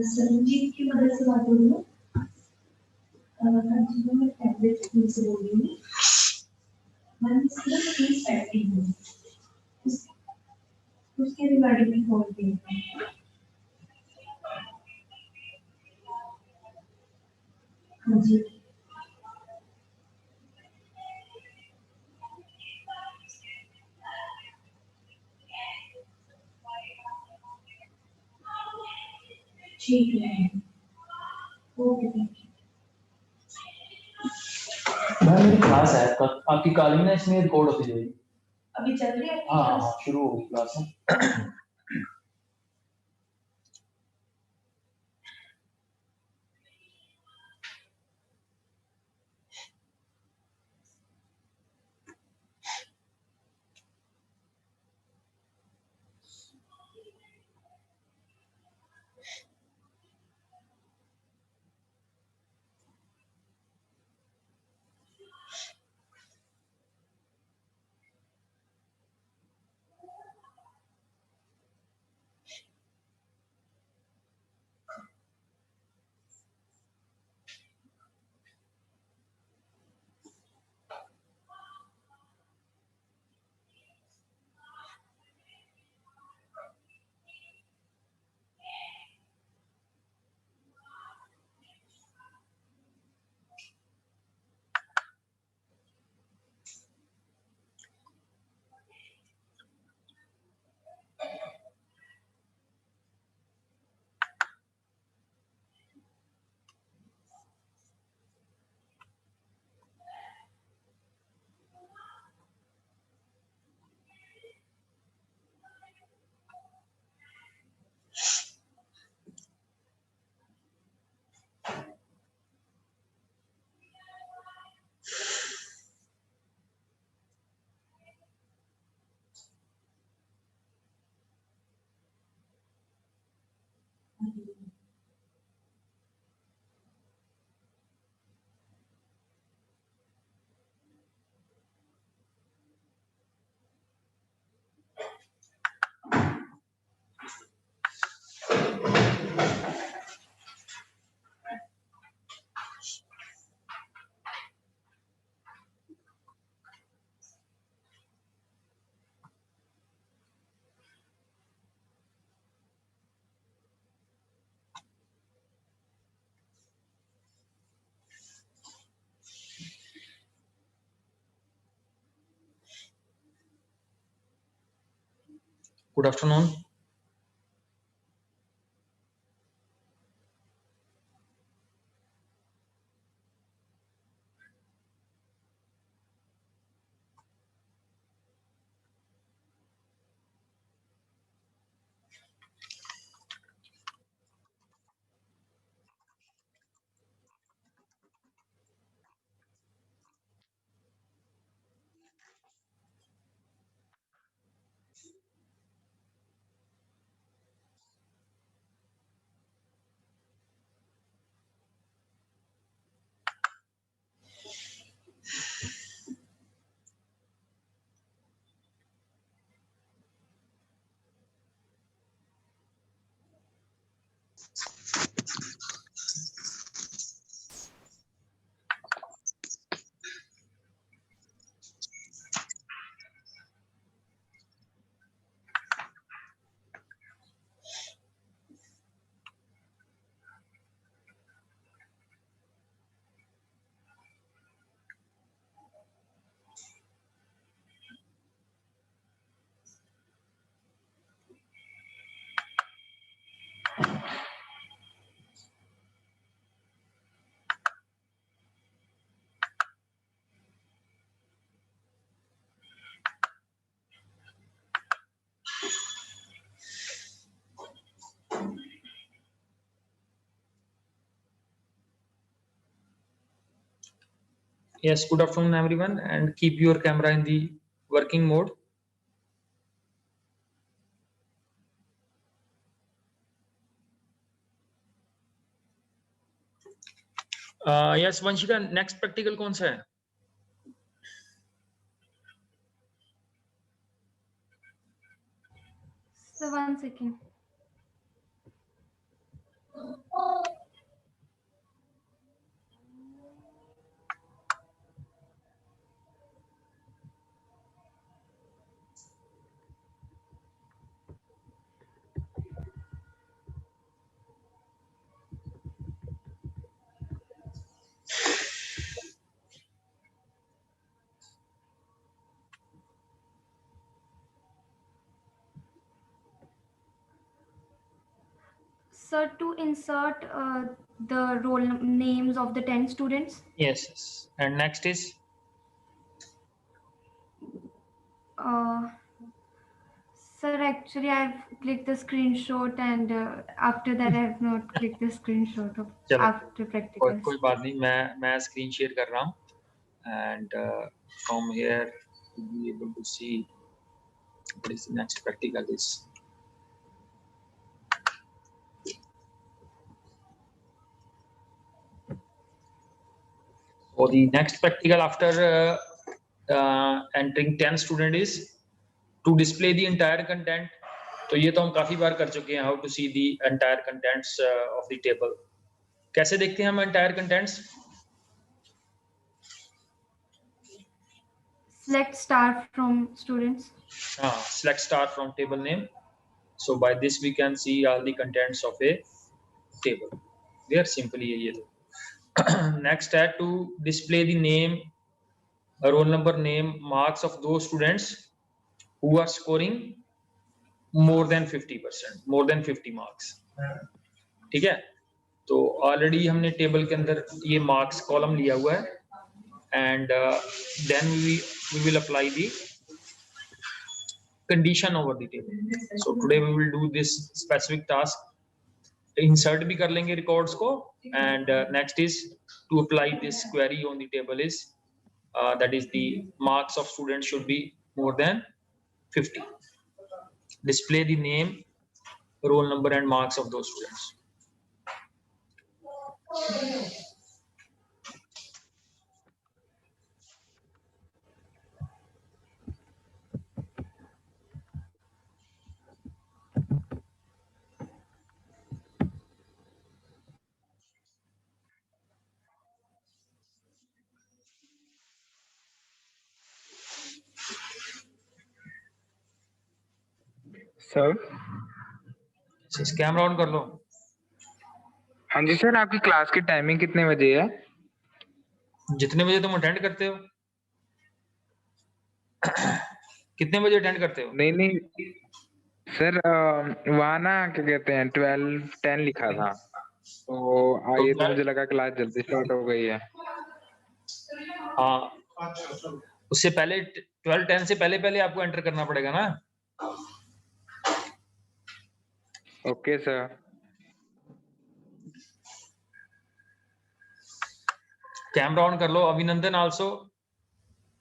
संजीव की मदद से बात हो रही हूँ। मैं टैबलेट से बोल रही हूँ। मैं सिर्फ फीस पैकिंग हूँ। उसके रिगार्डिंग भी कॉल किया। हाँ जी। ठीक है। ओके। मेरी क्लास है आपकी कॉलिंग ना इसमें रिकॉर्ड होती जाएगी। अभी चल रही है? हाँ शुरू हो गई class. Good afternoon. Yes, good afternoon everyone, and keep your camera in the working mode. Yes Vanshika, next practical कौन सा है? So 1 second. So to insert the roll names of the 10 students. Yes. And next is? Sir, actually I've clicked the screenshot and after that I have not clicked the screenshot of चलो, after practicals. कोई बात नहीं, मैं screen share कर रहा हूँ and from here you'll be able to see what is the next practical is. So the next practical after entering 10 student is to display the entire content. तो ये तो हम काफी बार कर चुके हैं, how to see the entire contents of the table. कैसे देखते हैं हम entire contents? Select star from students. Select star from table name. So by this we can see all the contents of a table. Very simply ये तो. Next है to display the name, roll number, name, marks of those students who are scoring more than 50%, more than 50 marks. ठीक है, तो already हमने table के अंदर ये मार्क्स कॉलम लिया हुआ है and then we will apply the condition over the table. So today we will do this specific task. Insert भी कर लेंगे records को and next is to apply this query on the table is that is the marks of students should be more than 50. Display the name, roll number and marks of those students. Sir camera on कर लो. हाँ जी sir, आपकी class की timing कितने बजे है? जितने बजे तुम अटेंड करते हो. कितने बजे अटेंड करते हो? नहीं सर, वहाँ ना क्या कहते हैं 12:10 लिखा था, तो ये तो मुझे लगा क्लास जल्दी स्टार्ट हो गई है. हाँ, उससे पहले 12:10 से पहले आपको एंटर करना पड़ेगा ना. Okay sir. कैमरा ऑन कर लो. अभिनंदन आल्सो.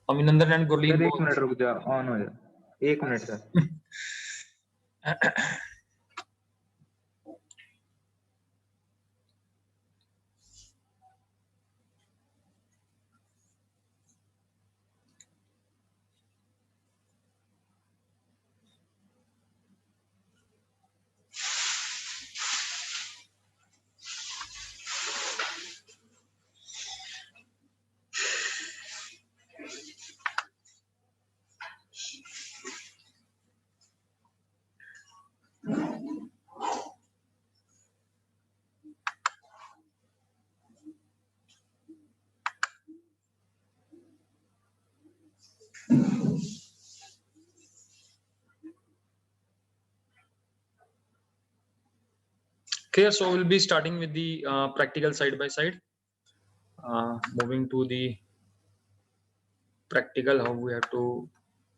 अभिनंदन एंड गुरलीन. सर 1 मिनट रुक जा, ऑन हो जा. 1 minute sir. Okay, so we'll be starting with the practical side by side. Moving to the practical, how we have to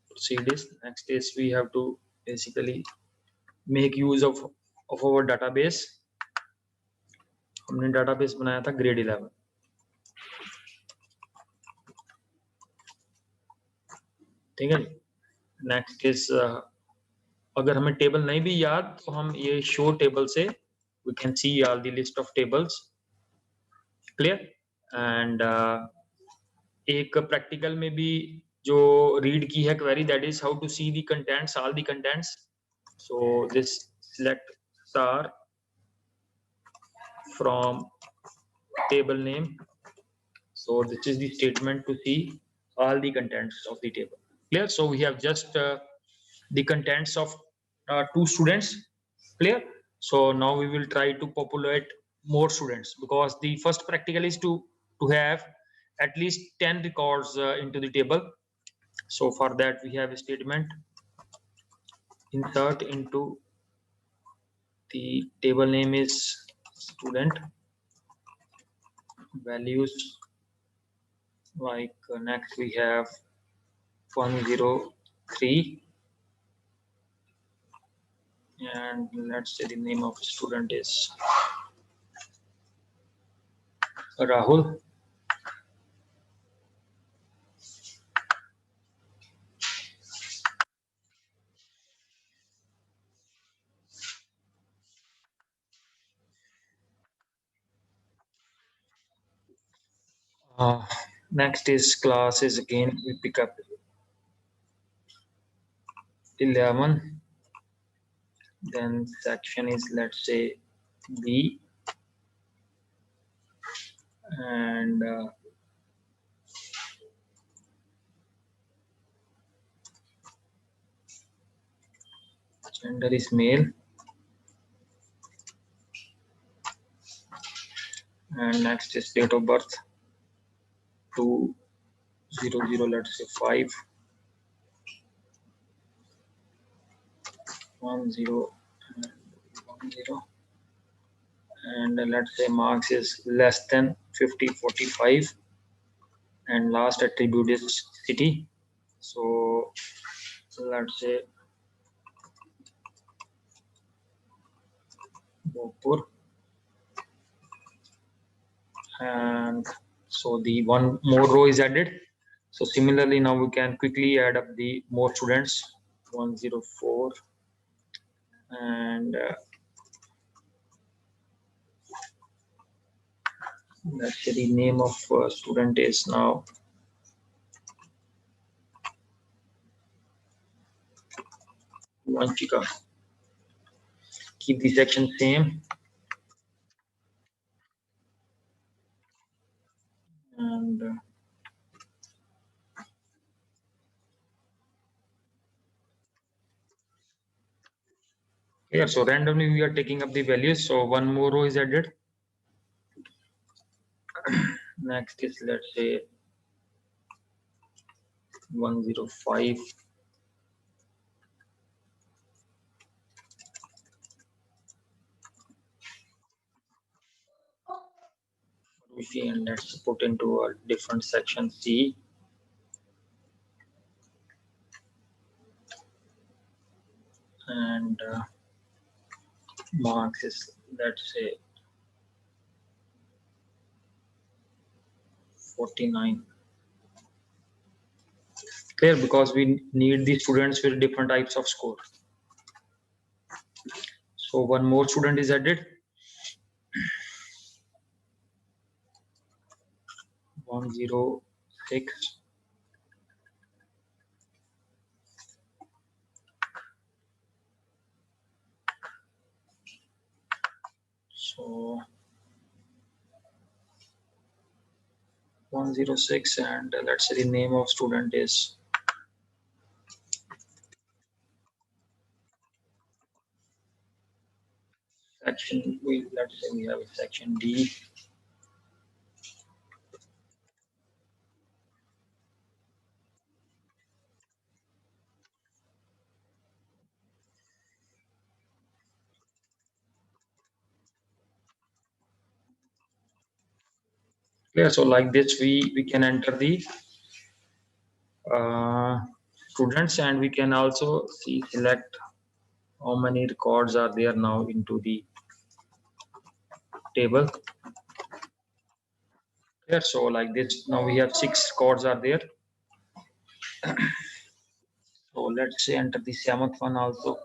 proceed is, next is we have to basically make use of our database. हमने database बनाया था grade 11. ठीक है. Next is अगर हमें table नहीं भी याद तो हम ये शो टेबल से we can see all the list of tables. Clear? And एक प्रैक्टिकल में भी जो रीड की है query, that is how to see the contents, all the contents. So this select star from table name. So this is the statement to see all the contents of the table. Clear? So we have just the contents of 2 students. Clear? So now we will try to populate more students, because the first practical is to have at least 10 records into the table. So for that we have a statement insert into the table name is student values, like next we have 103, and let's say the name of student is Rahul. Next is classes, again we pick up 11, then section is, let's say, B, and gender is male, and next is date of birth 200, let's say 5 10 and 10, and let's say marks is less than 50 45, and last attribute is city. So let's say Bhopur, and so the one more row is added. So similarly now we can quickly add up the more students, 104, and let's say the name of student is now Vanchika. Keep the section same, and yeah, so randomly we are taking up the values. So one more row is added. Next is, let's say, 105, and let's put into a different section C, and marks is, let's say, 49. Clear? Because we need the students with different types of score. So one more student is added, 106, so 106, and let's say the name of student is section, let's say we have a section D, clear? So like this we can enter the students, and we can also see, select how many records are there now into the table. Clear? So like this, now we have 6 records are there. So let's say enter the 7th one also.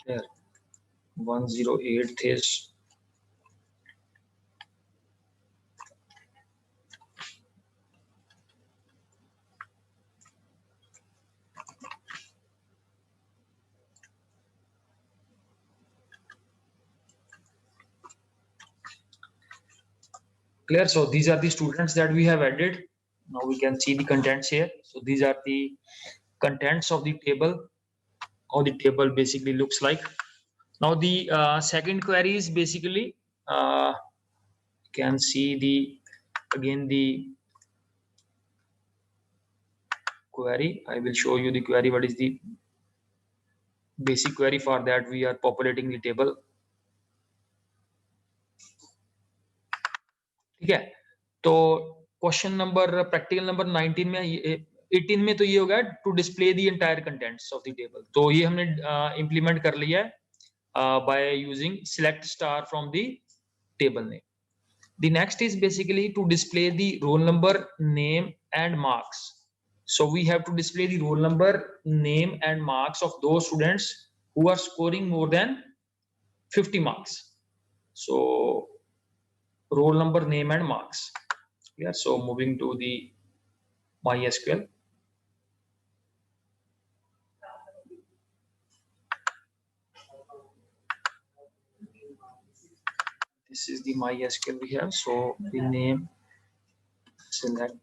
There 108th is clear. So these are the students that we have added. Now we can see the contents here. So these are the contents of the table, how the table basically looks like. Now the second query is basically can see the again the query. I will show you the query. What is the basic query? For that we are populating the table. ठीक है, तो question number practical number 19 में 18 में तो ये होगा to display the entire contents of the table. तो ये हमने इंप्लीमेंट कर लिया है by using select star from the table name. The next is basically to display the roll number, name and marks. So we have to display the roll number, name and marks of those students who are scoring more than 50 marks. So roll number, name and marks. Yeah, so moving to the MySQL. This is the MySQL we have. So the name, select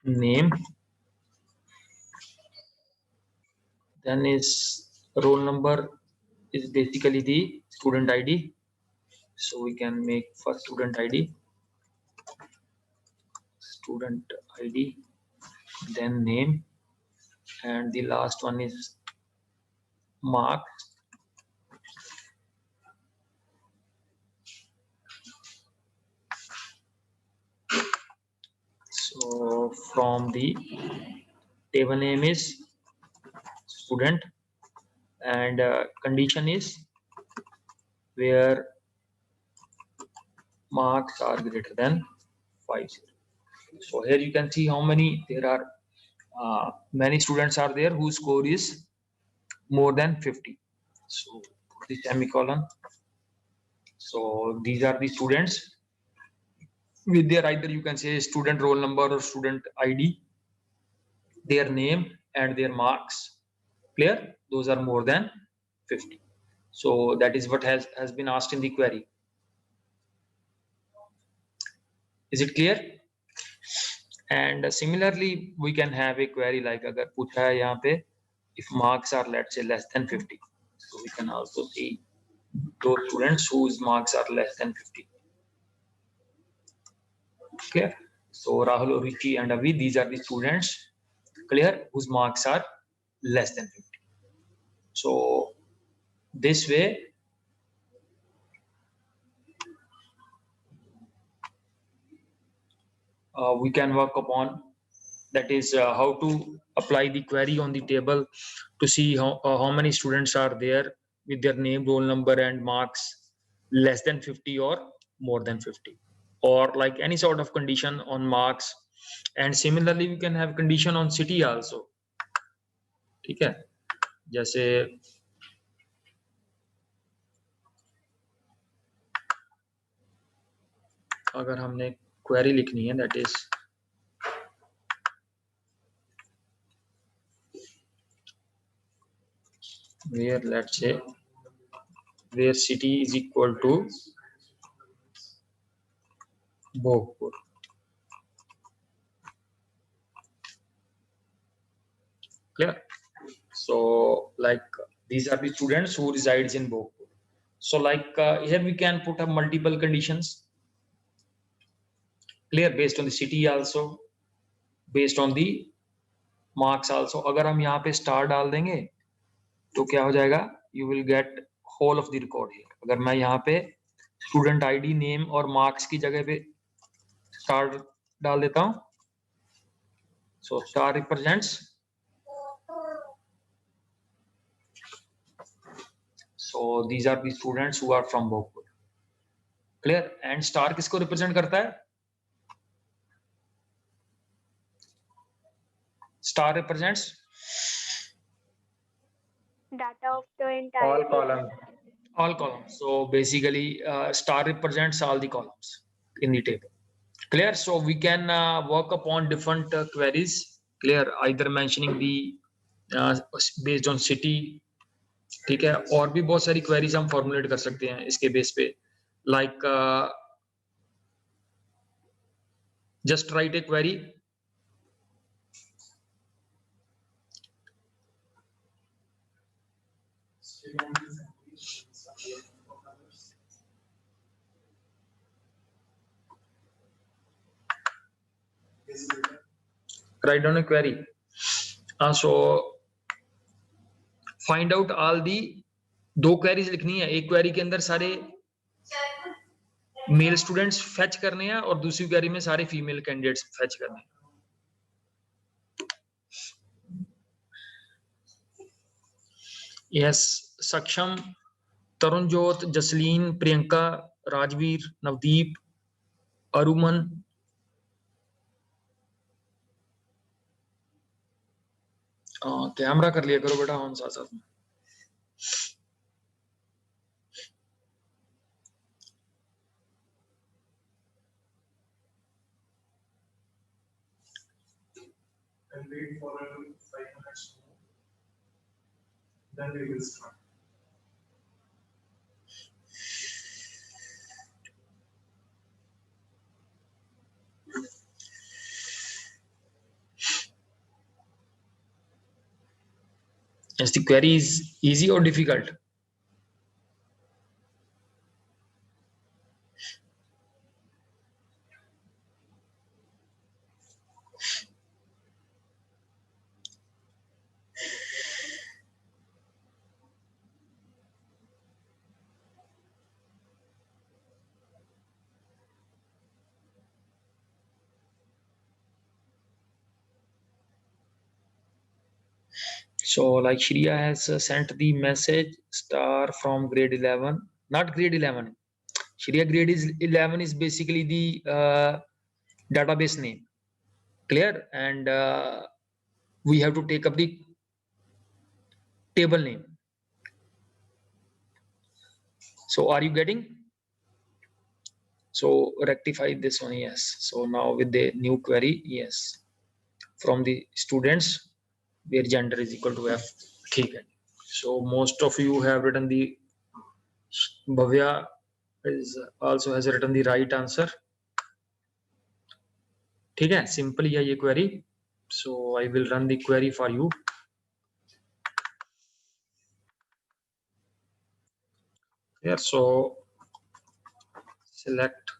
name, then is roll number is basically the student ID. So we can make for student ID, then name, and the last one is mark. So from the table name is student, and condition is where marks are greater than 50. So here you can see how many there are. Many students are there whose score is more than 50. So the semicolon. So these are the students with their either you can say student roll number or student ID, their name and their marks. Clear? Those are more than 50. So that is what has been asked in the query. Is it clear? And similarly, we can have a query like अगर पूछा है यहाँ पे if marks are let's say less than 50. So we can also see those students whose marks are less than 50. Clear? So Rahul, Richi and Avi, these are the students, clear, whose marks are less than 50. So this way we can work upon, that is how to apply the query on the table to see how many students are there with their name, roll number and marks less than 50 or more than 50, or like any sort of condition on marks. And similarly we can have condition on city also. ठीक है, जैसे अगर हमने query लिखनी है that is where let's say where city is equal to Bhogpur. Clear? So like these are the students who resides in Bhogpur. So like here we can put up multiple conditions. Clear? Based on the city also, based on the marks also. अगर हम यहाँ पे star डाल देंगे तो क्या हो जाएगा? You will get whole of the record here. अगर मैं यहाँ पे स्टूडेंट आईडी, नेम और मार्क्स की जगह पे स्टार डाल देता हूँ, so star represents, so these are the students who are from Bhogpur. Clear? And star किसको represent करता है? Star represents data of the All entire columns. All columns. So basically, star represents all the columns in the table. Clear? So we can work upon different queries. Clear? Either mentioning the based on city. ठीक है, और भी बहुत सारी queries हम formulate कर सकते हैं इसके बेस पे. Like just write a query. Write down a query. So find out all the दो queries लिखनी है. एक query के अंदर सारे मेल स्टूडेंट्स फेच करने हैं और दूसरी क्वेरी में सारे फीमेल कैंडिडेट्स फेच करने हैं. यस, सक्षम, तरुणजोत, जसलीन, प्रियंका, राजवीर, नवदीप, अरुमन, कैमरा कर लिया करो बेटा ऑन साथ साथ में. And wait for 5 minutes more. Then we will start. Is the query is easy or difficult? So like Shriya has sent the message star from grade 11, not grade 11. Shriya grade is 11 is basically the database name. Clear? And we have to take up the table name. So are you getting? So rectify this one, yes. So now with the new query, yes. From the students where gender is equal to F. Okay. So most of you have written the Bhavya is also has written the right answer. ठीक है, simple है ये query. So I will run the query for you. Here, so select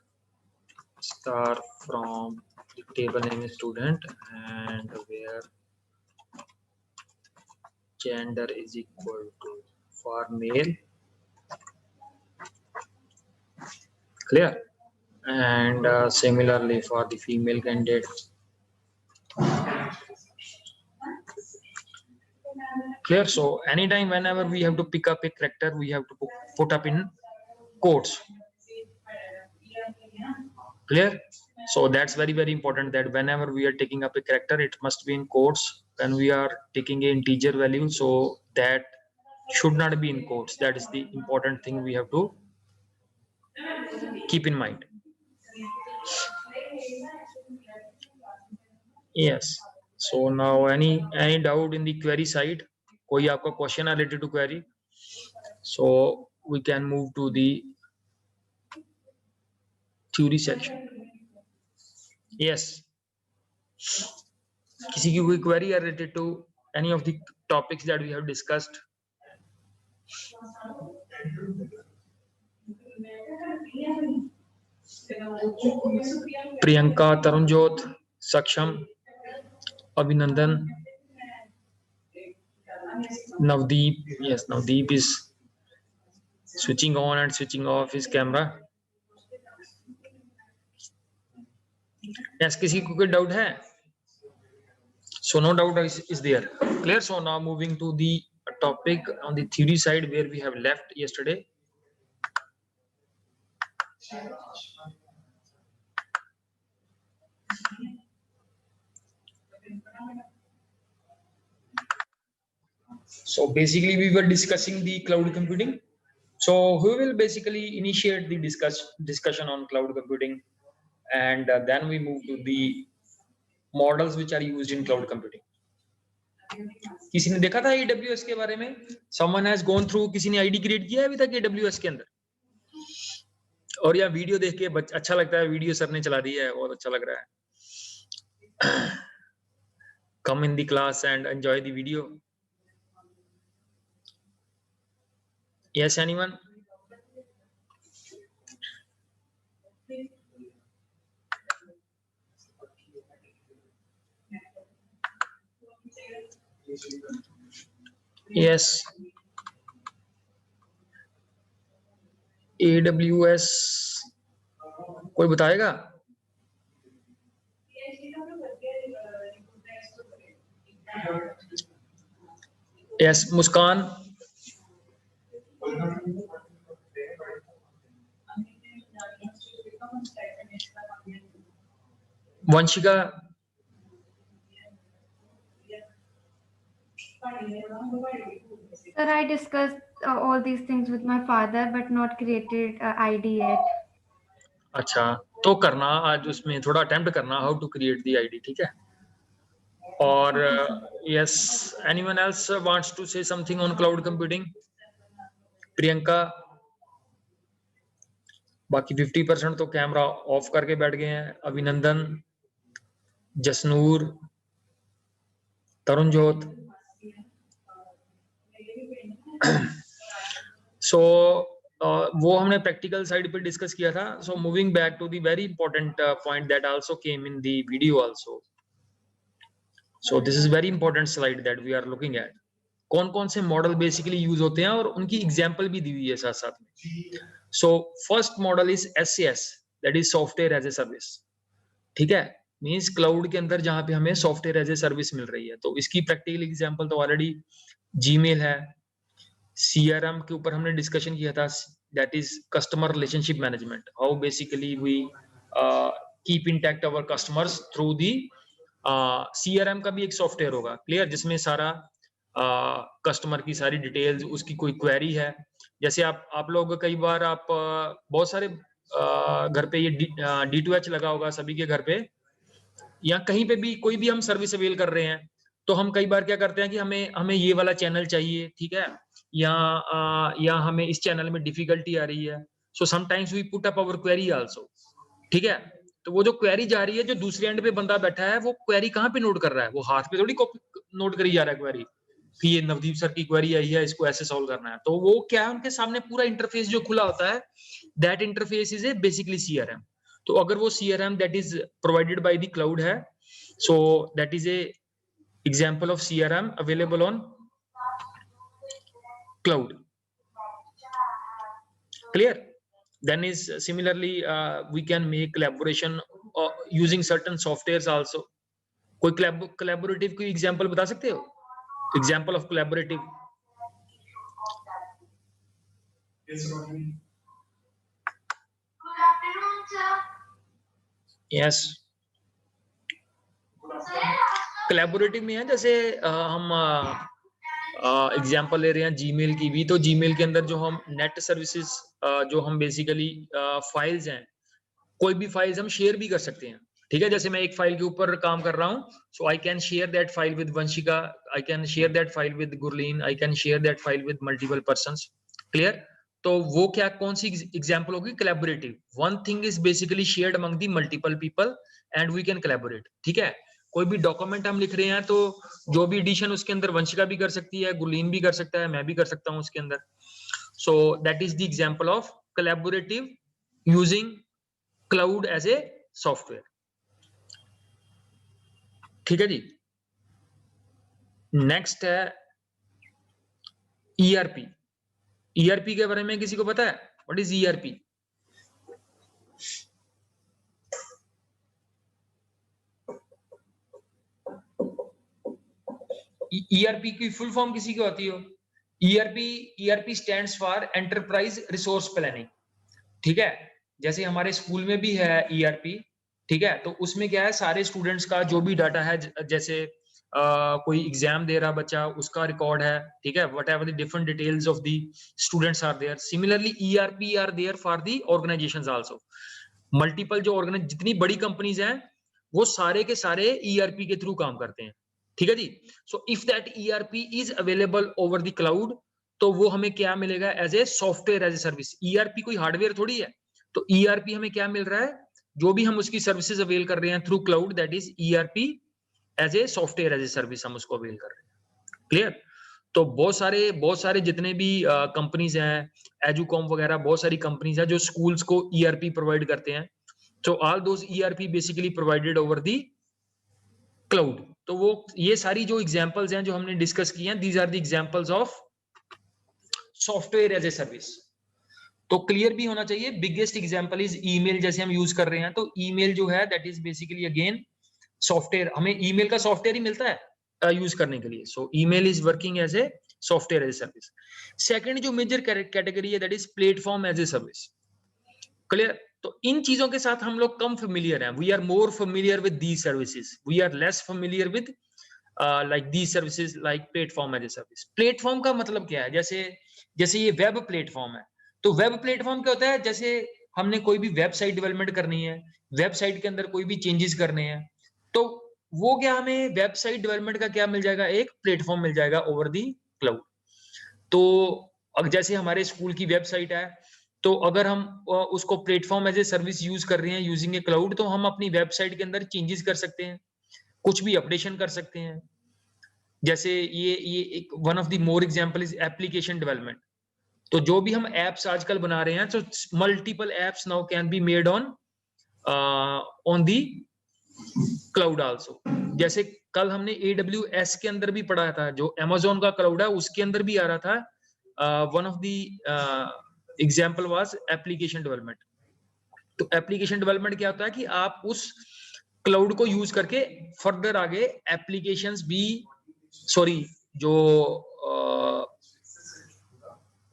star from the table name is student and where gender is equal to for male. Clear? And similarly for the female candidate. Clear? So anytime whenever we have to pick up a character, we have to put up in quotes. Clear? So that's very important that whenever we are taking up a character, it must be in quotes. When we are taking an integer value, so that should not be in quotes. That is the important thing we have to keep in mind. Yes. So now any doubt in the query side? कोई आपका question related to query? So we can move to the theory section. Yes. किसी की कोई query related to any of the topics that we have discussed? Priyanka, Tarunjot, Saksham, Abhinandan, Navdeep. Yes, Navdeep is switching on and switching off his camera. Yes, किसी को कोई doubt है? So no doubt is there. Clear? So now moving to the topic on the theory side where we have left yesterday. So basically we were discussing the cloud computing. So who will basically initiate the discussion on cloud computing, and then we move to the models which are used in cloud computing. किसी ने देखा था AWS के बारे में? Someone has gone through, किसी ने ID create किया है अभी तक AWS के अंदर? और या वीडियो देख के अच्छा लगता है, वीडियो सर ने चला दी है, बहुत अच्छा लग रहा है. Come in the class and enjoy the video. Yes, anyone? Yes. AWS कोई बताएगा? Yes, Muskan. Vanshika. Sir, I discussed all these things with my father, but not created ID yet. अच्छा, तो करना आज उसमें थोड़ा अटेम्प्ट करना how to create the ID, ठीक है? और yes, anyone else wants to say something on cloud computing? Priyanka. बाकी 50% तो कैमरा ऑफ करके बैठ गए हैं. अभिनंदन, जसनूर, तरुणजोत. सो वो हमने प्रैक्टिकल साइड पे डिस्कस किया था. So moving back to the very important point that also came in the video also. So this is very important slide that we are looking at. कौन कौन से मॉडल बेसिकली यूज होते हैं और उनकी एग्जांपल भी दी हुई है साथ साथ में. So first model is SaaS, that is software as a service. ठीक है, मींस क्लाउड के अंदर जहां पे हमें सॉफ्टवेयर एज ए सर्विस मिल रही है. तो इसकी प्रैक्टिकल एग्जांपल तो ऑलरेडी जीमेल है. CRM के ऊपर हमने डिस्कशन किया था, that is customer relationship management. How basically we keep intact our customers through the CRM का भी एक सॉफ्टवेयर होगा, क्लियर, जिसमें सारा कस्टमर की सारी डिटेल्स, उसकी कोई क्वेरी है. जैसे आप लोग कई बार आप बहुत सारे घर पे ये D2H लगा होगा सभी के घर पे, या कहीं पे भी कोई भी हम सर्विस अवेल कर रहे हैं, तो हम कई बार क्या करते हैं कि हमें ये वाला चैनल चाहिए, ठीक है, या हमें इस चैनल में डिफिकल्टी आ रही है. So sometimes we put up our query also. ठीक है, तो वो जो क्वेरी जा रही है, जो दूसरे एंड पे बंदा बैठा है, वो क्वेरी कहाँ पे नोट कर रहा है? वो हाथ पे थोड़ी नोट करी जा रहा है क्वेरी कि ये नवदीप सर की क्वेरी आई है, इसको ऐसे सॉल्व करना है. तो वो क्या है, उनके सामने पूरा इंटरफेस जो खुला होता है, that interface is a basically CRM. तो अगर वो CRM that is provided by the cloud है, so that is a example of CRM available on cloud. Clear? Then is similarly we can make collaboration using certain softwares also. कोई collaborative कोई example बता सकते हो? Example of collaborative. Yes, Rohini. Good afternoon, sir. Yes. Collaborative में है, जैसे हम example ले रहे हैं जीमेल की भी. तो जीमेल के अंदर जो हम नेट सर्विसेज, जो हम बेसिकली फाइल्स हैं, कोई भी फाइल्स हम शेयर भी कर सकते हैं. ठीक है, जैसे मैं एक फाइल के ऊपर काम कर रहा हूं, so I can share that file with Vanshika, I can share that file with Gurleen, I can share that file with multiple persons. Clear? तो वो क्या, कौन सी एग्जाम्पल होगी? Collaborative. One thing is basically shared among the multiple people and we can collaborate. ठीक है, कोई भी डॉक्यूमेंट हम लिख रहे हैं, तो जो भी एडिशन उसके अंदर वंशिका भी कर सकती है, गुरलीन भी कर सकता है, मैं भी कर सकता हूं उसके अंदर. So that is the example of collaborative using cloud as a software. ठीक है जी. नेक्स्ट है ERP. ERP के बारे में किसी को पता है? What is ERP? ERP की फुल फॉर्म किसी को आती हो? ERP stands for enterprise resource planning. ठीक है, जैसे हमारे स्कूल में भी है ERP. ठीक है, तो उसमें क्या है, सारे स्टूडेंट्स का जो भी डाटा है, जैसे कोई एग्जाम दे रहा बच्चा, उसका रिकॉर्ड है, ठीक है, whatever the different details of the students are there. Similarly ERP are there for the organisations also. Multiple जो जितनी बड़ी कंपनीज हैं वो सारे के सारे ERP के थ्रू काम करते हैं, ठीक है जी। So if that ERP is available over the cloud, तो वो हमें क्या मिलेगा as a software as a service. ERP कोई हार्डवेयर थोड़ी है, तो ERP हमें क्या मिल रहा है, जो भी हम उसकी सर्विसेज अवेल कर रहे हैं through cloud, that is ERP as a software as a service हम उसको अवेल कर रहे हैं। क्लियर? तो बहुत सारे जितने भी कंपनीज हैं, एजुकॉम वगैरह, बहुत सारी कंपनीज हैं जो स्कूल्स को ERP प्रोवाइड करते हैं। तो all those ERP basically provided over the cloud. तो वो ये सारी जो एग्जांपल्स हैं जो हमने डिस्कस की हैं, these are the examples of software as a service. तो क्लियर भी होना चाहिए। बिगेस्ट एग्जांपल इज ईमेल, जैसे हम यूज कर रहे हैं, तो ईमेल जो है that is basically again software. हमें ईमेल का सॉफ्टवेयर ही मिलता है यूज करने के लिए। So email is working as a software as a service. Second जो मेजर कैटेगरी है that is platform as a service. Clear? तो इन चीजों के साथ हम लोग कम फेमिलियर हैं। We are more familiar with these services, we are less familiar with like these services like platform as a service. Platform का मतलब क्या है? जैसे ये वेब प्लेटफॉर्म है, तो वेब प्लेटफॉर्म क्या होता है? जैसे हमने कोई भी वेबसाइट डेवलपमेंट करनी है, वेबसाइट के अंदर कोई भी चेंजेस करने हैं, तो वो क्या हमें वेबसाइट डेवलपमेंट का क्या मिल जाएगा? एक प्लेटफॉर्म मिल जाएगा ओवर दी क्लाउड। तो अब जैसे हमारे स्कूल की वेबसाइट है, तो अगर हम उसको platform as a service use कर रहे हैं यूजिंग ए क्लाउड, तो हम अपनी वेबसाइट के अंदर चेंजेस कर सकते हैं, कुछ भी अपडेशन कर सकते हैं। जैसे ये एक one of the more example is application development. तो जो भी हम एप्स आजकल बना रहे हैं, तो multiple apps now can be made on the cloud also. जैसे कल हमने AWS के अंदर भी पढ़ा था, जो Amazon का क्लाउड है उसके अंदर भी आ रहा था। One of the example was application development. तो एप्लीकेशन डेवलपमेंट क्या होता है कि आप उस क्लाउड को यूज करके फर्दर आगे एप्लीकेशंस भी, सॉरी, जो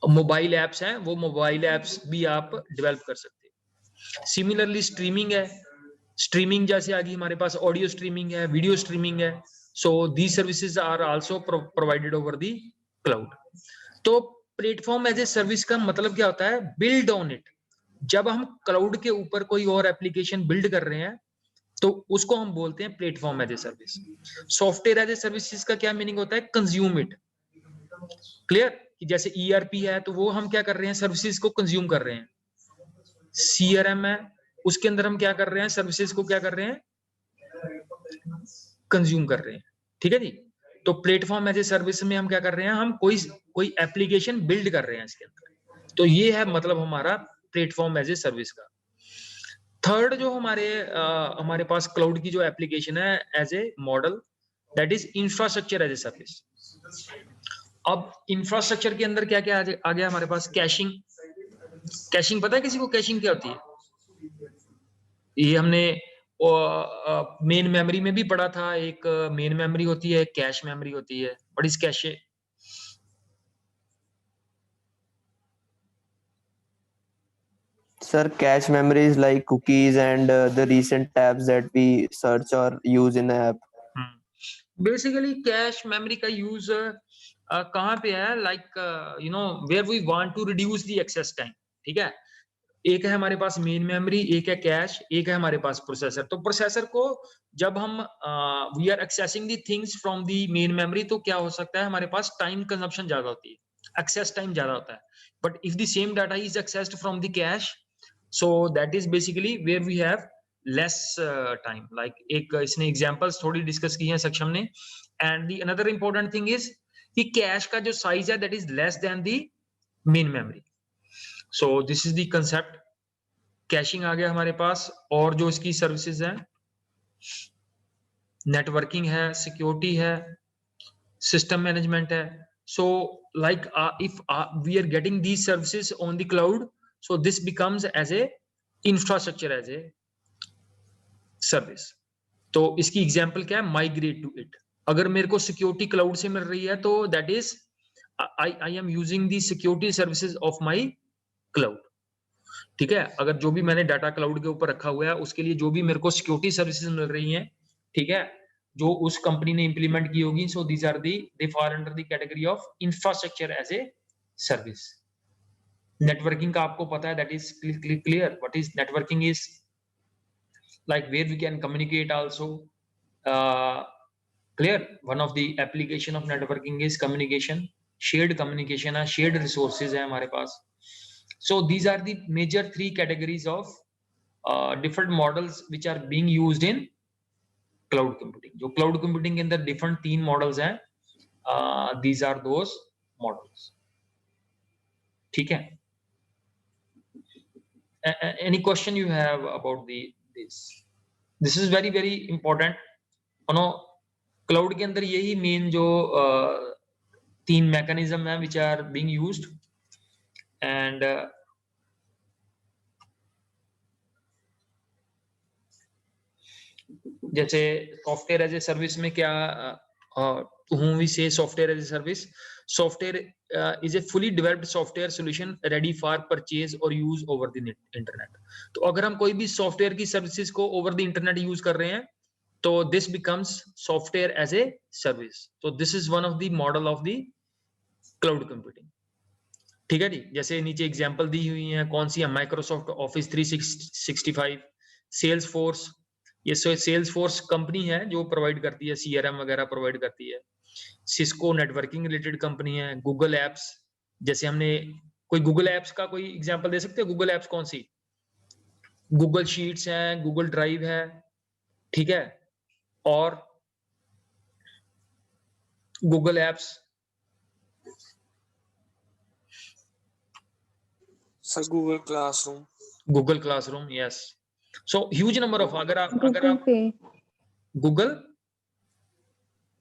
मोबाइल एप्स हैं वो मोबाइल एप्स भी आप डेवलप कर सकते हैं। सिमिलरली स्ट्रीमिंग है, स्ट्रीमिंग जैसे आ गई हमारे पास, ऑडियो स्ट्रीमिंग है, वीडियो स्ट्रीमिंग है। So these services are also provided over the cloud. तो प्लेटफॉर्म एज ए सर्विस का मतलब क्या होता है? Build on it. जब हम क्लाउड के ऊपर कोई और एप्लीकेशन बिल्ड कर रहे हैं, तो उसको हम बोलते हैं platform as a service. Software as a services का क्या मीनिंग होता है? Consume it. क्लियर? कि जैसे ERP है, तो वो हम क्या कर रहे हैं? सर्विसेज को कंज्यूम कर रहे हैं। CRM है, उसके अंदर हम क्या कर रहे हैं? सर्विसेज को क्या कर रहे हैं? कंज्यूम कर रहे हैं। ठीक है जी। तो प्लेटफॉर्म एज ए सर्विस में हम क्या कर रहे हैं? हम कोई एप्लीकेशन बिल्ड कर रहे हैं इसके अंदर। तो ये है मतलब हमारा प्लेटफॉर्म एज ए सर्विस का। थर्ड जो हमारे पास क्लाउड की जो एप्लीकेशन है as a model, that is infrastructure as a service. अब इंफ्रास्ट्रक्चर के अंदर क्या क्या आ गया हमारे पास? कैशिंग। कैशिंग पता है किसी को? कैशिंग क्या होती है? ये हमने मेन मेमोरी में भी पढ़ा था। एक मेन मेमोरी होती है, कैश मेमोरी होती है। What is cache? Sir, cache memory is like cookies and the recent tabs that we search or use in the app. Basically cache memory का यूज कहाँ पे है? Like you know where we want to reduce the access time. ठीक है, एक है हमारे पास main memory, एक है कैश, एक है हमारे पास प्रोसेसर। तो प्रोसेसर को जब हम we are accessing the things from the main memory, तो क्या हो सकता है? हमारे पास टाइम कंजप्शन ज्यादा होती है, एक्सेस टाइम ज्यादा होता है। But if the same data is accessed from the cash, so that is basically where we have less time. Like एक इसने एग्जांपल्स थोड़ी डिस्कस की हैं सक्षम ने। And the another important thing is कि कैश का जो साइज है that is less than the main memory. So this is the concept. Caching आ गया हमारे पास, और जो इसकी सर्विसेज हैं, नेटवर्किंग है, सिक्योरिटी है, सिस्टम मैनेजमेंट है। So like if we are getting these services on the cloud, so this becomes as a infrastructure as a service. तो इसकी एग्जांपल क्या है? Migrate to it. अगर मेरे को सिक्योरिटी क्लाउड से मिल रही है, तो that is I am using the security services of my cloud. ठीक है, अगर जो भी मैंने डाटा क्लाउड के ऊपर रखा हुआ है, उसके लिए जो भी मेरे को सिक्योरिटी सर्विसेज मिल रही हैं, ठीक है, जो उस कंपनी ने इंप्लीमेंट की होगी, so these are the they fall under the category of infrastructure as a service. Networking का आपको पता है, that is clear what is networking is, like where we can communicate also, clear, one of the application of networking is communication, shared communication है, shared resources है हमारे पास। So these are the major three categories of different models which are being used in cloud computing। जो cloud computing के अंदर different तीन models हैं, these are those models। ठीक है? Any question you have about this is very very important, you know, cloud के अंदर यही main जो तीन mechanism है which are being used, and जैसे software as a service में क्या, whom we say software as a service, software is a fully developed software solution ready for purchase or use over the internet। तो अगर हम कोई भी software की services को over the internet use कर रहे हैं, तो this becomes software as a service। तो this is one of the model of the cloud computing। ठीक है जी, जैसे नीचे एग्जांपल दी हुई है, कौन सी है, माइक्रोसॉफ्ट ऑफिस 365, सेल्सफोर्स, ये सेल्सफोर्स कंपनी है जो प्रोवाइड करती है CRM वगैरह प्रोवाइड करती है। सिस्को नेटवर्किंग रिलेटेड कंपनी है। गूगल एप्स, जैसे हमने कोई गूगल एप्स का कोई एग्जांपल दे सकते हो? गूगल एप्स कौन सी? गूगल शीट्स है, गूगल ड्राइव है, ठीक है, और Google apps, sir Google classroom, Google classroom, yes. So huge number of, अगर आप पे गूगल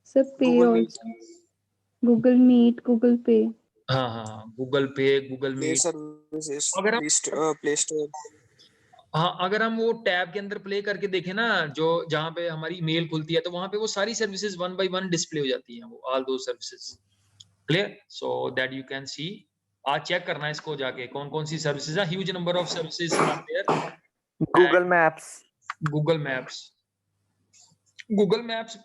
सर पे आल्सो, गूगल मीट, गूगल पे, हाँ गूगल पे, गूगल प्ले मीट, सर्विसेज, अगर हम प्ले स्टोर, हाँ, अगर हम वो टैब के अंदर प्ले करके देखें ना, जो जहाँ पे हमारी मेल खुलती है, तो वहां पे वो सारी services one by one display हो जाती हैं, वो all those services, clear, so that you can see. आज चेक करना है इसको जाके कौन कौन सी सर्विसेज है, huge number of services are there. Google Maps, Google Maps, Google Maps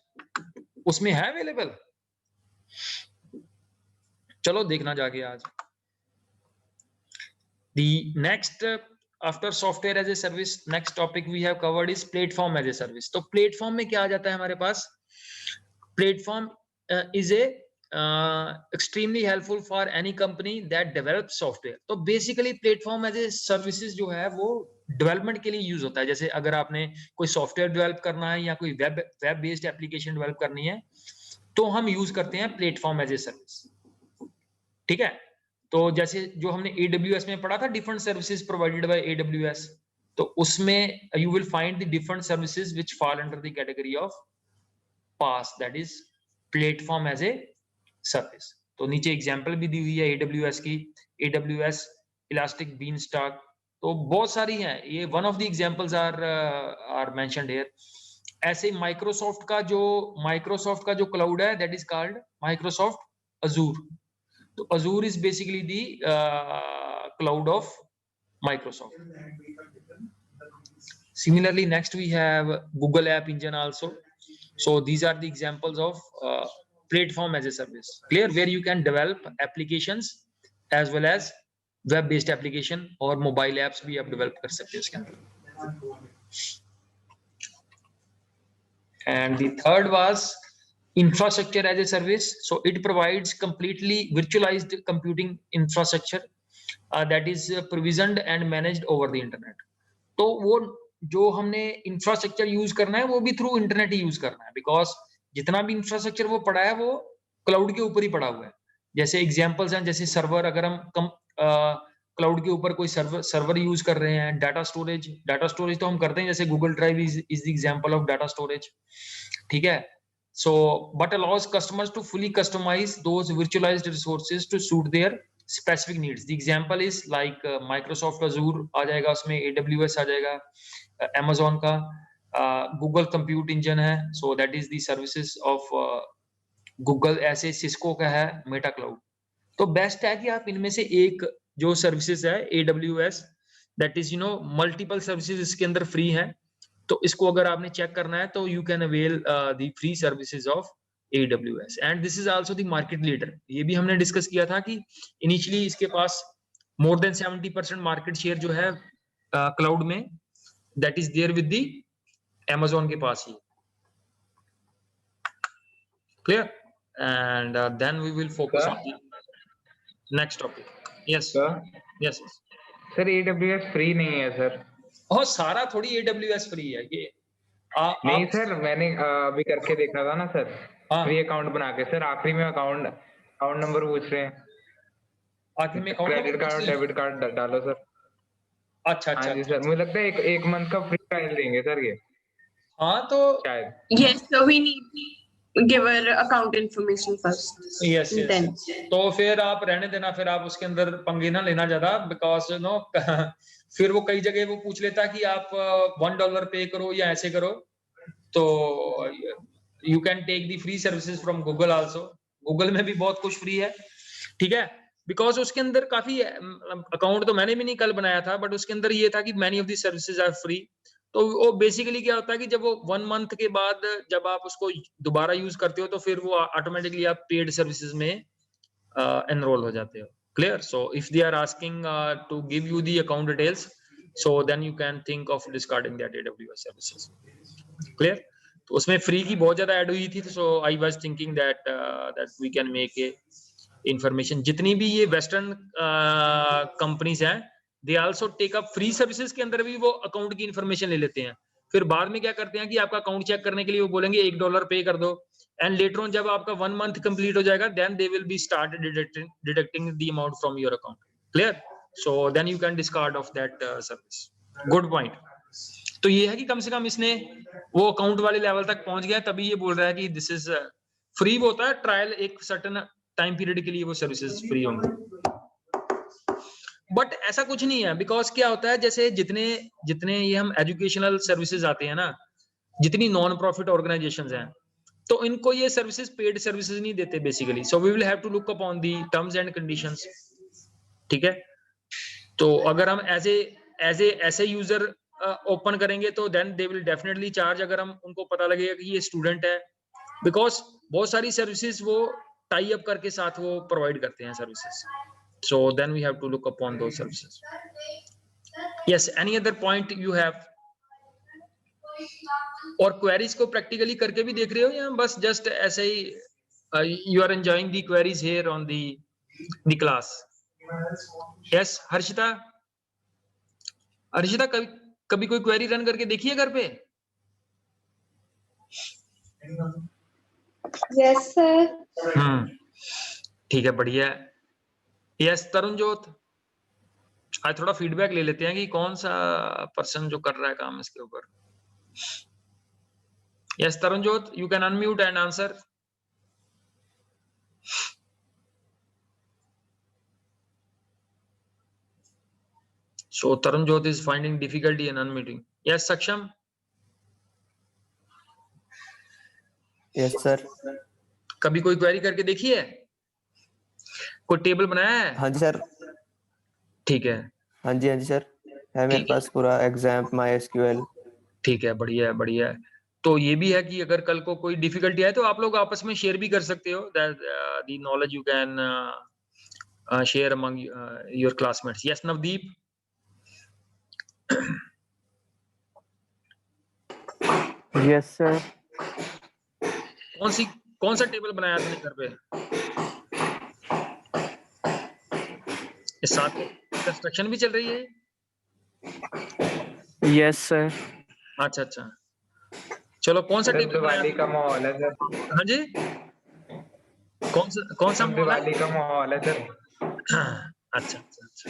उसमें है अवेलेबल, चलो देखना जाके आज। The next after software as a service, next topic we have covered is platform as a service। तो platform में क्या आ जाता है हमारे पास? Platform is a extremely helpful for any company that develops software। तो basically platform as a services जो है वो डेवलपमेंट के लिए यूज होता है। जैसे अगर आपने कोई सॉफ्टवेयर डेवलप करना है या कोई वेब बेस्ड एप्लीकेशन डेवलप करनी है, तो हम यूज करते हैं प्लेटफॉर्म एज ए सर्विस, ठीक है। तो जैसे जो हमने AWS में पढ़ा था, different services provided by AWS, तो उसमें you will find the different services which fall under the category of PaaS, that is platform as a service. तो नीचे एग्जांपल भी दी हुई है AWS की, AWS इलास्टिक बीनस्टॉक, तो बहुत सारी हैं ये, one of the examples are mentioned here. ऐसे माइक्रोसॉफ्ट का जो क्लाउड है, that is called Microsoft Azure. तो Azure is basically the cloud of Microsoft. Similarly, next we have Google App Engine also. So these are the examples of platform as a service, clear, where you can develop applications as well as web based application, और mobile apps भी आप develop कर सकते हैं इसके अंदर। And the third was infrastructure as a service। So it provides completely virtualized computing infrastructure that is provisioned and managed over the internet। तो वो जो हमने इंफ्रास्ट्रक्चर यूज करना है वो भी थ्रू इंटरनेट ही यूज करना है, बिकॉज जितना भी इंफ्रास्ट्रक्चर वो पड़ा है वो क्लाउड के ऊपर ही पड़ा हुआ है। जैसे एग्जांपल्स हैं, जैसे सर्वर, अगर हम क्लाउड के ऊपर कोई सर्वर यूज कर रहे हैं, डाटा स्टोरेज तो हम करते हैं, जैसे Google drive is the example of data storage, ठीक है। So but allows customers to fully customize those virtualized resources to suit their specific needs। The example is like Microsoft Azure आ जाएगा उसमें, AWS आ जाएगा, Amazon का Google Compute Engine है, so that is the services of Google। ऐसे Cisco का है Meta cloud. तो best है कि आप इनमें से एक जो सर्विसेज है AWS, that is multiple services इसके अंदर फ्री है, तो इसको अगर आपने चेक करना है तो you can avail the free services of AWS and this is also the market leader. ये भी हमने डिस्कस किया था कि इनिशियली इसके पास मोर देन 70% मार्केट शेयर जो है क्लाउड में, that is there with the Amazon के पास ही। Clear? And then we will focus on the next topic. Yes. Sir Yes. Sir AWS free नहीं है सर। और सारा थोड़ी AWS फ्री है ये। नहीं आप सर, मैंने अभी करके देखा था ना सर, हाँ फ्री अकाउंट बना के। सर आखिरी में अकाउंट नंबर पूछ रहे हैं। आखिर में अकाउंट क्रेडिट कार्ड और डेबिट कार्ड डालो सर। अच्छा हाँ अच्छा जी सर, मुझे लगता है एक मंथ का फ्री ट्रायल देंगे सर ये हाँ तो शायद। Yes, so we need to give our account information first. Yes Then. तो फिर आप रहने देना, फिर आप उसके अंदर पंगे ना लेना ज्यादा, बिकॉज नो फिर वो कई जगह वो पूछ लेता कि आप $1 पे करो या ऐसे करो। तो you can take the free services from Google also. Google में भी बहुत कुछ फ्री है, ठीक है, बिकॉज उसके अंदर काफी अकाउंट तो मैंने भी नहीं कल बनाया था, बट उसके अंदर ये था कि many of the services are free. तो वो बेसिकली क्या होता है कि जब वो 1 मंथ के बाद जब आप उसको दोबारा यूज करते हो तो फिर वो ऑटोमेटिकली आप पेड सर्विसेज में एनरोल हो जाते हो। Clear? So if they are asking to give you the account details, so then you can think of discarding that AWS services. Clear? तो उसमें फ्री की बहुत ज्यादा ऐड हुई थी, so I was thinking that we can make a information. जितनी भी ये वेस्टर्न कंपनीज हैं, they also take up free services के अंदर भी वो अकाउंट की इंफॉर्मेशन ले लेते हैं। फिर बाद में क्या करते हैं कि आपका अकाउंट चेक करने के लिए वो बोलेंगे $1 पे कर दो, एंड लेटर ऑन जब आपका 1 मंथ कंप्लीट हो जाएगा, then they will be start deducting the amount from your account. Clear? So then you can discard of that service. Good point. तो ये है कि कम से कम इसने वो अकाउंट वाले लेवल तक पहुंच गया, तभी ये बोल रहा है कि दिस इज फ्री। वो होता है ट्रायल, एक सर्टेन टाइम पीरियड के लिए वो सर्विसेज फ्री होंगे, बट ऐसा कुछ नहीं है। बिकॉज क्या होता है, जैसे जितने जितने ये हम एजुकेशनल सर्विसेज आते हैं ना, जितनी नॉन प्रॉफिट ऑर्गेनाइजेशंस हैं, तो इनको ये सर्विसेज पेड सर्विसेज नहीं देते basically. So we will have to look upon the terms and conditions. ठीक है? तो अगर हम ऐसे यूजर ओपन करेंगे तो then they will definitely charge, अगर हम उनको पता लगेगा कि ये स्टूडेंट है, बिकॉज बहुत सारी सर्विसेज वो टाई अप करके साथ वो प्रोवाइड करते हैं services. So then we have to look upon those services. Yes, any other point you have? और queries को practically करके भी देख रहे हो या बस just ऐसे ही you are enjoying the queries here on the class? Yes, Harshita कभी कोई query रन करके देखी है घर पे? Yes, sir. ठीक है, बढ़िया है। यस तरुणजोत, आज थोड़ा फीडबैक ले लेते हैं कि कौन सा पर्सन जो कर रहा है काम इसके ऊपर। Yes Tarunjot, you can unmute and answer. So Tarunjot is finding difficulty in unmuting. Yes Saksham. Yes sir. कभी कोई क्वेरी करके देखी है? कोई टेबल बनाया है? हाँ जी सर। ठीक है, हाँ जी सर, है मेरे पास पूरा एग्जाम MySQL। ठीक है, बढ़िया है बढ़िया है। तो ये भी है कि अगर कल को कोई डिफिकल्टी आए तो आप लोग आपस में शेयर भी कर सकते हो, the knowledge you can share among your classmates. Yes Navdeep. Yes sir. कौन सा टेबल बनाया तुमने घर पे? इस साथ कंस्ट्रक्शन भी चल रही है? Yes sir. अच्छा अच्छा, चलो कौन सा टेबल बनाया? दिवाली का माहौल है सर। हाँ जी, कौन सा दिवाली का माहौल है सर। अच्छा अच्छा अच्छा,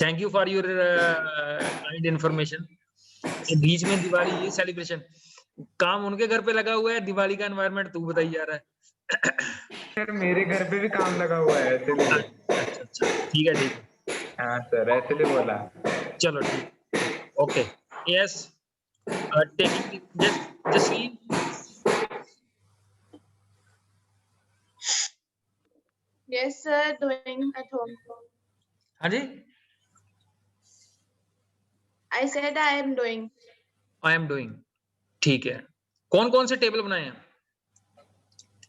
thank you for your kind information. बीच में दिवाली ये सेलिब्रेशन, काम उनके घर पे लगा हुआ है, दिवाली का एनवायरनमेंट तू बताई जा रहा है। सर मेरे घर पे भी काम लगा हुआ है इसलिए। अच्छा अच्छा, ठीक है ठीक है। हाँ सर, इसलिए बोला। चलो ठीक, okay. Yes taking Jasveen. Yes, sir. Doing at home. हाँ जी, I said I am doing. I am doing. ठीक है, कौन कौन से टेबल बनाए हैं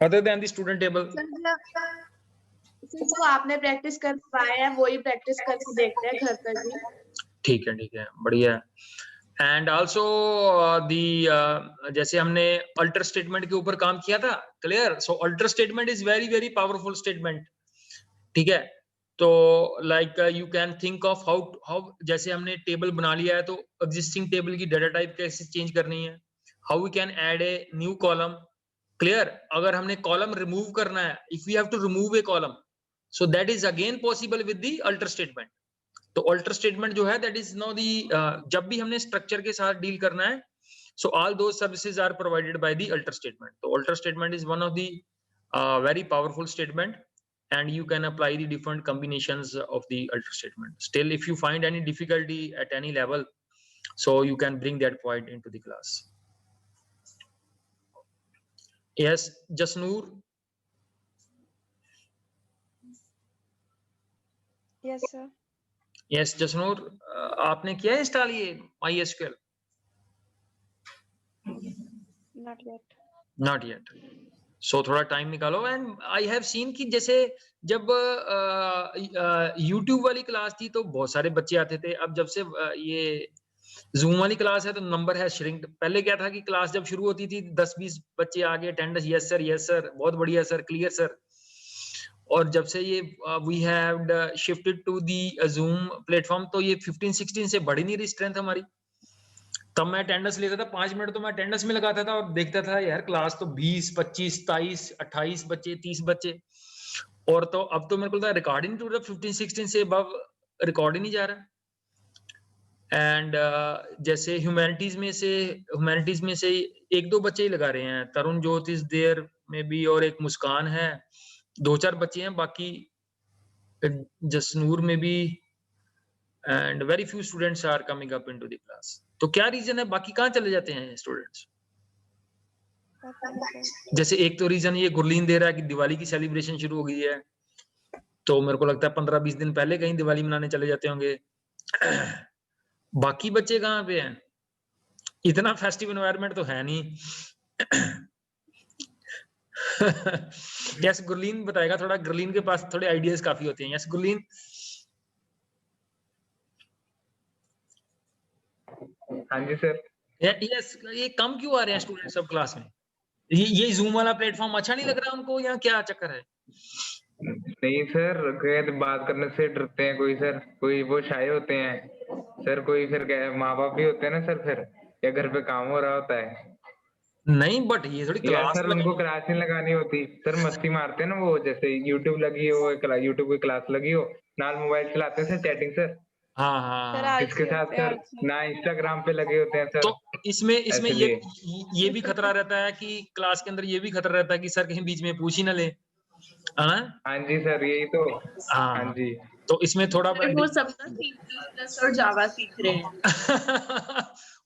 other than the student table? Sir जो आपने प्रैक्टिस करवाया है वही प्रैक्टिस करके देखते हैं घर पर भी। ठीक है, बढ़िया। एंड आल्सो दी जैसे हमने अल्टर स्टेटमेंट के ऊपर काम किया था, clear? So alter statement is very very powerful statement, ठीक है? तो like you can think of how जैसे हमने टेबल बना लिया है तो एग्जिस्टिंग टेबल की डाटा टाइप कैसे चेंज करनी है, how we can add a new column, clear? अगर हमने कॉलम रिमूव करना है, if we have to remove a column, so that is again possible with the alter statement. तो alter statement जो है दैट इज नो दी, जब भी हमने स्ट्रक्चर के साथ डील करना है, so all those services are provided by the alter statement. तो alter statement is one of the very powerful statement, and you can apply the different combinations of the alter statement. Still, if you find any difficulty at any level, so you can bring that point into the class. Yes, Jasnoor? Yes, sir. Yes, Jasnoor, आपने किया है install ये MySQL? Not yet. Not yet. So थोड़ा time निकालो। And I have seen कि जैसे जब YouTube वाली क्लास थी तो बहुत सारे बच्चे आते थे, अब जब से ये Zoom वाली क्लास है तो नंबर है श्रिंक्ड। पहले क्या था कि क्लास जब शुरू होती थी 10-20 बच्चे आ गए, अटेंडेंस यस सर, बहुत बढ़िया सर, क्लियर सर। और जब से ये we have shifted to the Zoom platform तो ये 15-16 से बढ़ ही नहीं रही स्ट्रेंथ हमारी। तब मैं अटेंडेंस लेता था 5 मिनट तो मैं अटेंडेंस में लगाता था और देखता था यार क्लास तो 20, 25, 27, 28 बच्चे, 30 बच्चे, और तो अब तो मेरे को लगता है रिकॉर्डिंग टू 15-16 से अब रिकॉर्ड ही नहीं जा रहा। एंड जैसे ह्यूमैनिटीज में से 1-2 बच्चे ही लगा रहे हैं, तरुण जोत इज देयर में भी, और एक मुस्कान है, 2-4 बच्चे हैं, बाकी जसनूर में भी, and very few students are coming up into the class. तो क्या रीजन है, बाकी कहाँ चले जाते हैं स्टूडेंट्स? जैसे एक तो रीजन ये गुरलीन दे रहा है कि दिवाली की सेलिब्रेशन शुरू हो गई है, तो मेरे को लगता है 15-20 दिन पहले कहीं दिवाली मनाने चले जाते होंगे। बाकी बच्चे कहाँ पे हैं? इतना फेस्टिव एनवायरनमेंट तो है नहीं। यस, गुरलीन बताएगा थोड़ा, गुरलीन के पास थोड़े आइडियाज काफी होते हैं। यस गुरलीन? हाँ जी सर। यस, ये कम क्यों आ रहे हैं स्टूडेंट सब क्लास में? ये जूम वाला प्लेटफॉर्म अच्छा नहीं लग रहा उनको, या क्या चक्कर है? नहीं सर, तो बात करने से डरते हैं कोई सर, कोई वो शाये होते हैं सर, कोई फिर माँ बाप भी होते हैं ना सर, फिर या घर पे काम हो रहा होता है। नहीं बट ये थोड़ी क्लास सर उनको क्लास नहीं लगानी होती सर, मस्ती मारते हैं ना वो, जैसे यूट्यूब लगी हो, यूट्यूब की क्लास लगी हो, नाल मोबाइल चलाते हैं सर, चैटिंग सर। हाँ, इसके साथ सर ना इंस्टाग्राम पे लगे होते हैं सर। तो इसमें ये भी खतरा रहता है कि क्लास के अंदर ये भी खतरा रहता है कि सर कहीं बीच में पूछ ही ना ले, है ना? हाँ जी सर, यही तो। हाँ जी, तो इसमें थोड़ा वो सब ना C++ और जावा सीख रहे हैं।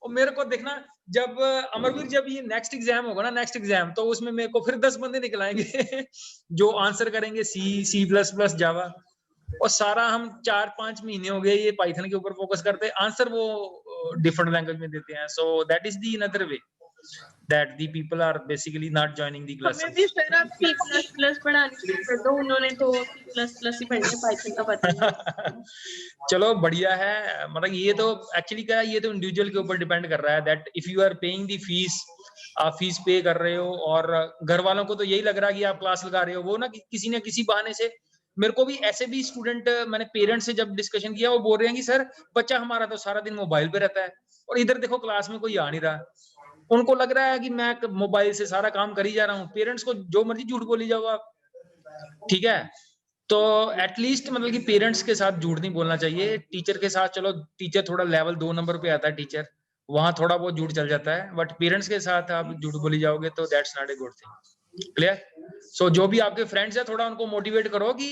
और मेरे को देखना, जब अमरवीर जब ये नेक्स्ट एग्जाम होगा ना, नेक्स्ट एग्जाम, तो उसमें मेरे को फिर 10 बंदे निकल आएंगे जो आंसर करेंगे C++, जावा, और सारा हम 4-5 महीने हो गए ये पाइथन के ऊपर फोकस करते, आंसर वो डिफरेंट लैंग्वेज में देते हैं। सो that is the another way that the people are basically not joining the classes. हमें भी सर आप C++ पढ़ानी शुरू कर दो, उन्होंने तो C++ ही पढ़ी है, पाइथन का पता नहीं। चलो बढ़िया है, मतलब ये तो एक्चुअली क्या है, ये तो इंडिविजुअल के ऊपर डिपेंड कर रहा है that if you are paying the fees, आप फीस पे कर रहे हो, और घर वालों को तो यही लग रहा है कि आप क्लास लगा रहे हो, वो ना किसी न किसी बहाने से, मेरे को भी ऐसे भी स्टूडेंट, मैंने पेरेंट्स से जब डिस्कशन किया, वो बोल रहे हैं कि सर बच्चा हमारा तो सारा दिन मोबाइल पे रहता है और इधर देखो क्लास में कोई आ नहीं रहा। उनको लग रहा है कि मैं मोबाइल से सारा काम कर ही जा रहा हूँ। पेरेंट्स को जो मर्जी झूठ बोली जाओ आप, ठीक है? तो एटलीस्ट मतलब कि पेरेंट्स के साथ झूठ नहीं बोलना चाहिए। टीचर के साथ चलो, टीचर थोड़ा लेवल 2 नंबर पे आता है टीचर, वहां थोड़ा बहुत झूठ चल जाता है, बट पेरेंट्स के साथ आप झूठ बोली जाओगे तो that's not a good thing. Clear? So जो भी आपके फ्रेंड्स है थोड़ा उनको मोटिवेट करो कि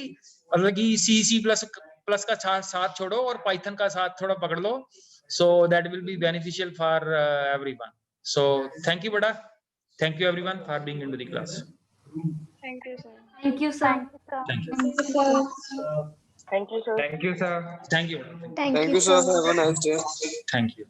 मतलब कि C++ का साथ छोड़ो और पाइथन का साथ थोड़ा पकड़ लो, so that will be beneficial for everyone. So thank you beta, thank you everyone for being into the class. Thank you, sir. Thank you, sir. Thank you. Thank you, sir. Thank you sir. Thank you. Thank you sir, have a nice day. Thank you.